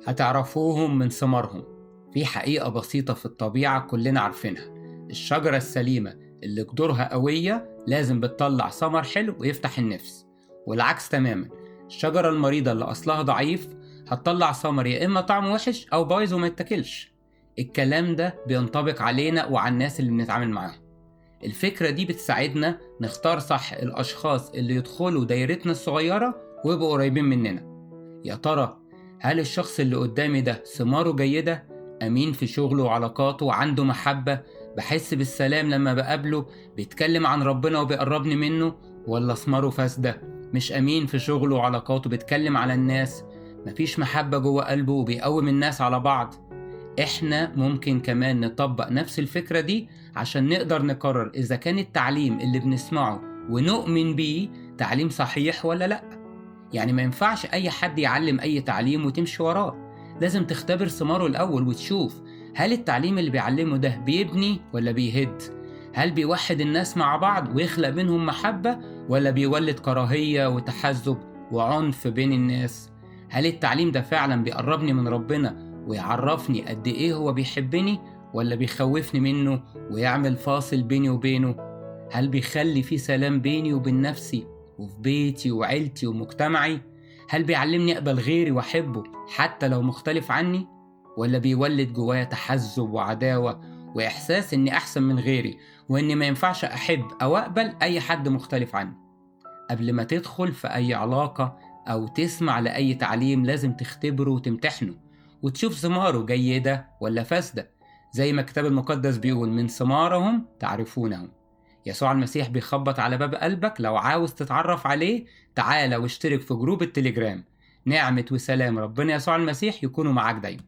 هتعرفوهم من ثمارهم. في حقيقة بسيطة في الطبيعة كلنا عارفينها: الشجرة السليمة اللي جذورها قوية لازم بتطلع ثمر حلو ويفتح النفس، والعكس تماما. الشجرة المريضة اللي أصلها ضعيف هتطلع ثمر يا إما طعمه وحش أو بايظ وما يتاكلش. الكلام ده بينطبق علينا وعلى الناس اللي بنتعامل معاهم. الفكرة دي بتساعدنا نختار صح الأشخاص اللي يدخلوا دايرتنا الصغيرة ويبقوا قريبين مننا. يا ترى هل الشخص اللي قدامي ده ثماره جيدة؟ أمين في شغله وعلاقاته، عنده محبة، بحس بالسلام لما بقابله، بيتكلم عن ربنا وبيقربني منه؟ ولا ثماره فاسدة، مش أمين في شغله وعلاقاته، بيتكلم على الناس، مفيش محبة جوه قلبه وبيقوم الناس على بعض؟ إحنا ممكن كمان نطبق نفس الفكرة دي عشان نقدر نقرر إذا كان التعليم اللي بنسمعه ونؤمن بيه تعليم صحيح ولا لأ. يعني ما ينفعش أي حد يعلم أي تعليم وتمشي وراه، لازم تختبر ثماره الأول وتشوف هل التعليم اللي بيعلمه ده بيبني ولا بيهد، هل بيوحد الناس مع بعض ويخلق بينهم محبة ولا بيولد كراهية وتحزب وعنف بين الناس، هل التعليم ده فعلا بيقربني من ربنا ويعرفني قد إيه هو بيحبني ولا بيخوفني منه ويعمل فاصل بيني وبينه، هل بيخلي في سلام بيني وبين نفسي وفي بيتي وعيلتي ومجتمعي، هل بيعلمني أقبل غيري وأحبه حتى لو مختلف عني، ولا بيولد جوايا تحزب وعداوة وإحساس إني أحسن من غيري وإني ما ينفعش أحب أو أقبل أي حد مختلف عني. قبل ما تدخل في أي علاقة أو تسمع لأي تعليم لازم تختبره وتمتحنه وتشوف ثماره جيدة ولا فاسدة. زي ما الكتاب المقدس بيقول: من ثمارهم تعرفونهم. يسوع المسيح بيخبط على باب قلبك، لو عاوز تتعرف عليه تعالى واشترك في جروب التليجرام. نعمة وسلام ربنا يسوع المسيح يكونوا معاك دايما.